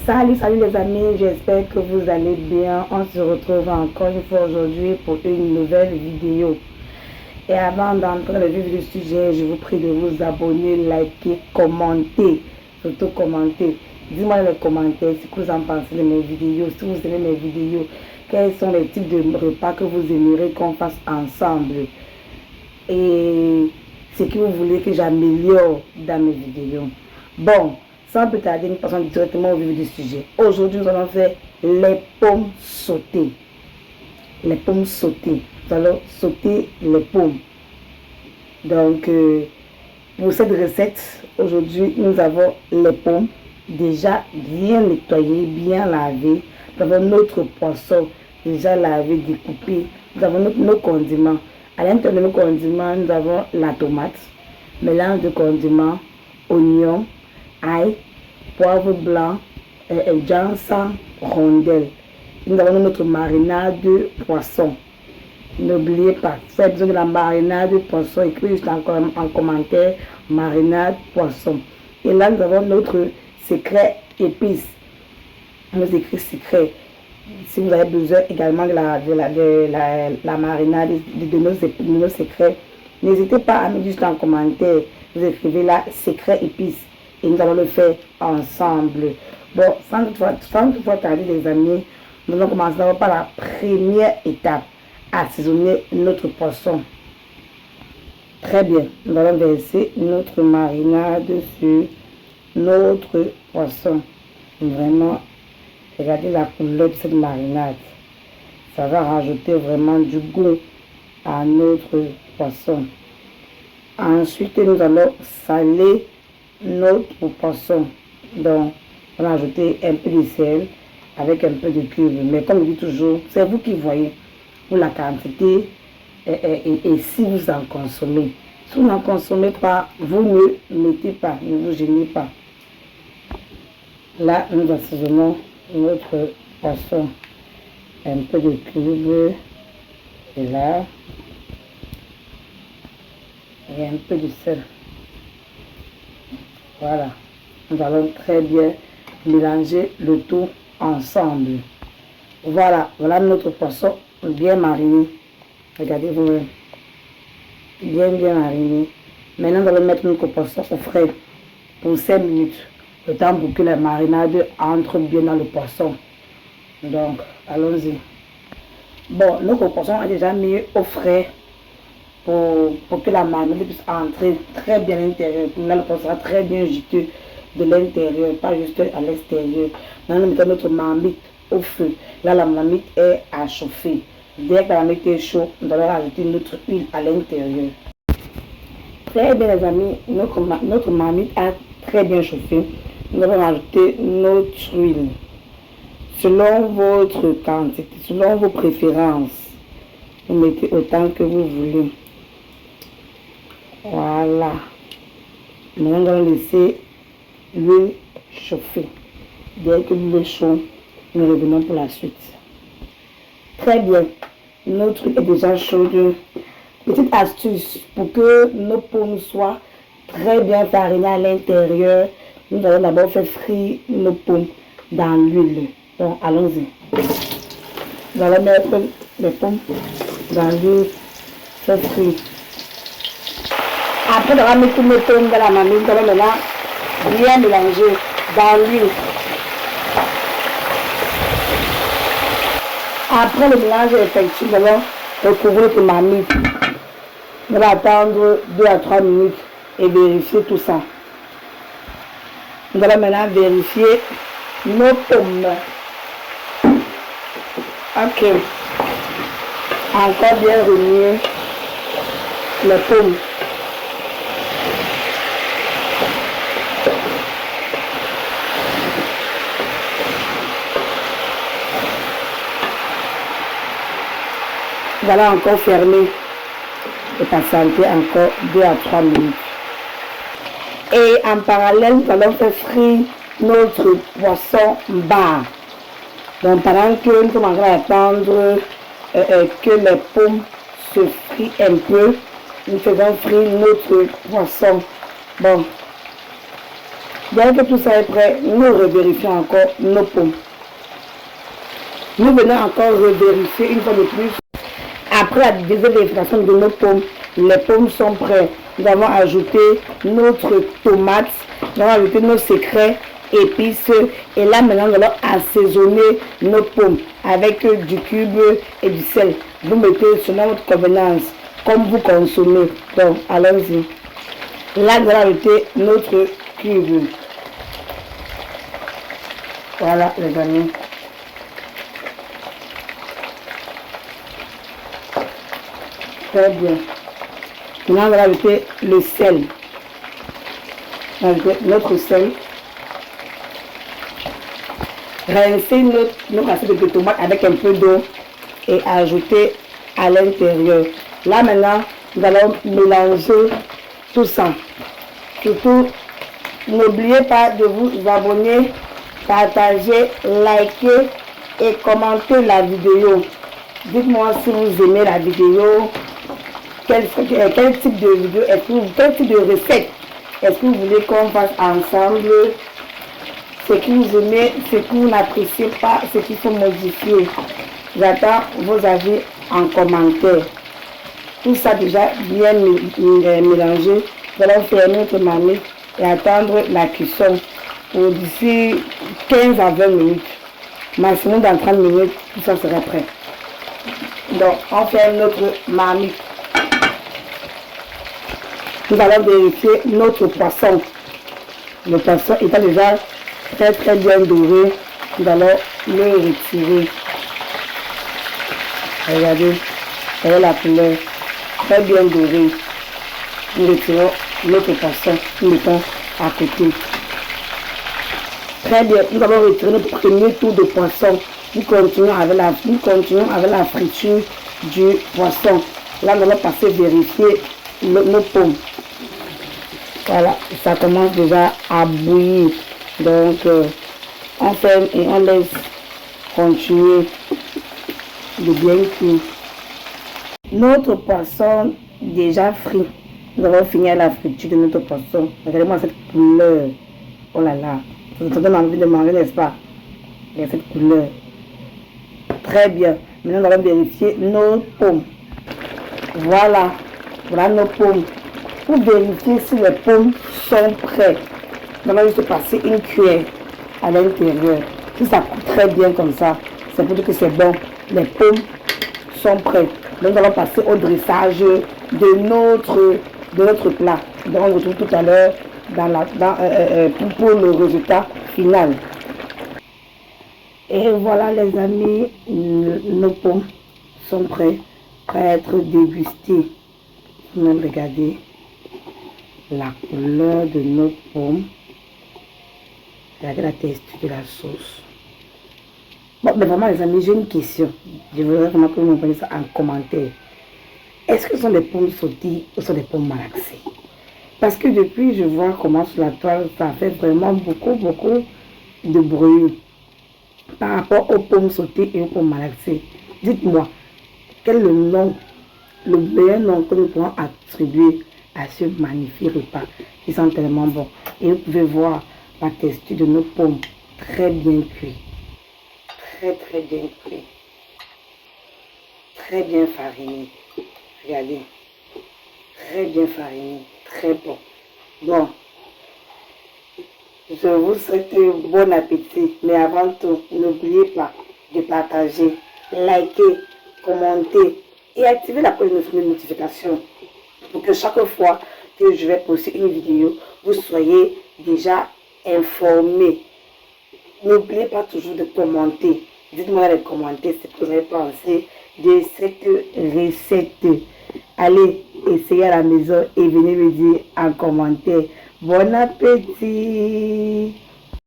Salut les amis, j'espère que vous allez bien. On se retrouve encore une fois aujourd'hui pour une nouvelle vidéo. Et avant d'entrer dans le vif du sujet, je vous prie de vous abonner, liker, commenter, surtout commenter. Dis-moi dans les commentaires ce que vous en pensez de mes vidéos, si vous aimez mes vidéos, quels sont les types de repas que vous aimeriez qu'on fasse ensemble et ce que vous voulez que j'améliore dans mes vidéos. Bon, sans plus tarder, nous passons directement au vif du sujet. Aujourd'hui, nous allons faire les pommes sautées. Les pommes sautées. Nous allons sauter les pommes. Donc, pour cette recette, aujourd'hui, nous avons les pommes déjà bien nettoyées, bien lavées. Nous avons notre poisson déjà lavé, découpé. Nous avons nos condiments. À l'intérieur de nos condiments, nous avons la tomate, mélange de condiments, oignons, ail, poivre blanc, jansan, rondelle. Nous avons notre marinade de poisson. N'oubliez pas, faites besoin de la marinade de poisson. Écrivez juste en commentaire marinade poisson. Et là, nous avons notre secret épice. Nous écrit secret. Si vous avez besoin également de la marinade de nos secrets, n'hésitez pas à mettre juste en commentaire. Vous écrivez là secret épice et nous allons le faire ensemble. Bon, sans toutefois tarder les amis, nous allons commencer par la première étape, assaisonner notre poisson. Très bien, nous allons verser notre marinade sur notre poisson. Vraiment, regardez la couleur de cette marinade. Ça va rajouter vraiment du goût à notre poisson. Ensuite, nous allons saler notre poisson. Donc, on va ajouter un peu de sel avec un peu de cuivre. Mais comme je dis toujours, c'est vous qui voyez pour la quantité et si vous en consommez. Si vous n'en consommez pas, vous ne mettez pas, ne vous gênez pas. Là, nous assaisonnons notre poisson. Un peu de cuivre. Et là. Et un peu de sel. Voilà. Nous allons très bien mélanger le tout ensemble. Voilà. Voilà notre poisson bien mariné. Regardez-vous. Bien mariné. Maintenant, nous allons mettre notre poisson au frais pour 5 minutes. Le temps pour que la marinade entre bien dans le poisson. Donc, allons-y. Bon, notre poisson est déjà mis au frais pour que la marinade puisse entrer très bien à l'intérieur. Là, le poisson sera très bien juteux de l'intérieur, pas juste à l'extérieur. Maintenant, nous mettons notre marmite au feu. Là, la marmite est à chauffer. Dès que la marmite est chaude, nous allons ajouter notre huile à l'intérieur. Très bien, les amis, notre marmite a très bien chauffé. Nous allons ajouter notre huile. Selon votre quantité, selon vos préférences, vous mettez autant que vous voulez. Voilà. Maintenant, nous allons laisser l'huile chauffer. Dès que l'huile est chaude, nous revenons pour la suite. Très bien. Notre huile est déjà chaude. Petite astuce pour que nos pommes soient très bien farinées à l'intérieur. Nous allons d'abord faire frire nos pommes dans l'huile. Donc, allons-y. Nous allons mettre les pommes dans l'huile, faire frire. Après, nous allons mettre toutes nos pommes dans la marmite. Nous allons maintenant bien mélanger dans l'huile. Après le mélange effectué, nous allons recouvrir notre marmite. Nous allons attendre 2 à 3 minutes et vérifier tout ça. Nous allons maintenant vérifier nos pommes. Ok. Encore bien remuer les pommes. Nous allons encore fermer et patienter encore 2 à 3 minutes. Et en parallèle, nous allons faire frire notre poisson bar. Donc pendant que nous sommes en train d'attendre que les pommes se frient un peu, nous faisons frire notre poisson. Bon, Dès que tout ça est prêt, nous revérifions encore nos pommes. Nous venons encore revérifier une fois de plus. Après la deuxième vérification de nos pommes, les pommes sont prêtes. Nous avons ajouté notre tomate, nous avons ajouté nos secrets, épices. Et là maintenant, nous allons assaisonner nos pommes avec du cube et du sel. Vous mettez selon votre convenance, comme vous consommez. Donc, allons-y. Là, nous allons ajouter notre cube. Voilà, les amis. Très bien. Maintenant, on va ajouter le sel. On va ajouter notre sel. Rincer notre assiette de tomate avec un peu d'eau et ajouter à l'intérieur. Là maintenant, nous allons mélanger tout ça. Surtout, n'oubliez pas de vous abonner, partager, liker et commenter la vidéo. Dites-moi si vous aimez la vidéo, quel type de vidéo, quel type de recette est-ce que vous voulez qu'on fasse ensemble, ce que vous aimez, ce que vous n'appréciez pas, ce qu'il faut modifier. J'attends vos avis en commentaire. Tout ça déjà bien mélangé. Nous allons fermer notre marmite et attendre la cuisson pour d'ici 15 à 20 minutes. Maximum dans 30 minutes, tout ça sera prêt. Donc, on ferme notre marmite. Nous allons vérifier notre poisson. Le poisson étant déjà très bien doré, nous allons le retirer. Regardez, voyez la couleur, très bien doré. Nous retirons notre poisson, nous mettons à côté. Très bien, nous allons retirer notre premier tour de poisson. Nous continuons avec la friture du poisson. Là, nous allons passer vérifier nos pommes. Voilà, ça commence déjà à bouillir. Donc, on ferme et on laisse continuer de bien cuire. Notre poisson déjà frit. Nous avons fini la friture de notre poisson. Regardez-moi cette couleur. Oh là là, ça donne envie de manger, n'est-ce pas? Il y a cette couleur. Très bien. Maintenant, nous allons vérifier nos pommes. Voilà. Voilà nos pommes. Pour vérifier si les pommes sont prêtes, nous allons juste passer une cuillère à l'intérieur. Si ça coûte très bien comme ça, c'est pour dire que c'est bon. Les pommes sont prêtes. Donc, nous allons passer au dressage de notre plat. Donc, on retrouve tout à l'heure pour le résultat final. Et voilà les amis, nos pommes sont prêtes à être dégustées. Même regardez la couleur de nos pommes. Regardez la texture de la sauce. Bon, mais vraiment les amis, j'ai une question. Je voudrais vraiment que vous me ça en commentaire. Est-ce que ce sont des pommes sautées ou ce sont des pommes malaxées? Parce que depuis je vois comment sur la toile, ça fait vraiment beaucoup de bruit par rapport aux pommes sautées et aux pommes malaxées. Dites-moi, quel est le meilleur nom que nous pouvons attribuer à ce magnifique repas qui sont tellement bons. Et vous pouvez voir la texture de nos pommes très bien cuites. Très bien cuites. Très bien farinées. Regardez. Très bien farinées. Très bon. Bon. Je vous souhaite bon appétit. Mais avant tout, n'oubliez pas de partager, liker, commenter et activer la cloche de notification pour que chaque fois que je vais poster une vidéo, vous soyez déjà informés. N'oubliez pas toujours de commenter. Dites-moi dans les commentaires ce que vous avez pensé de cette recette. Allez, essayez à la maison et venez me dire en commentaire. Bon appétit!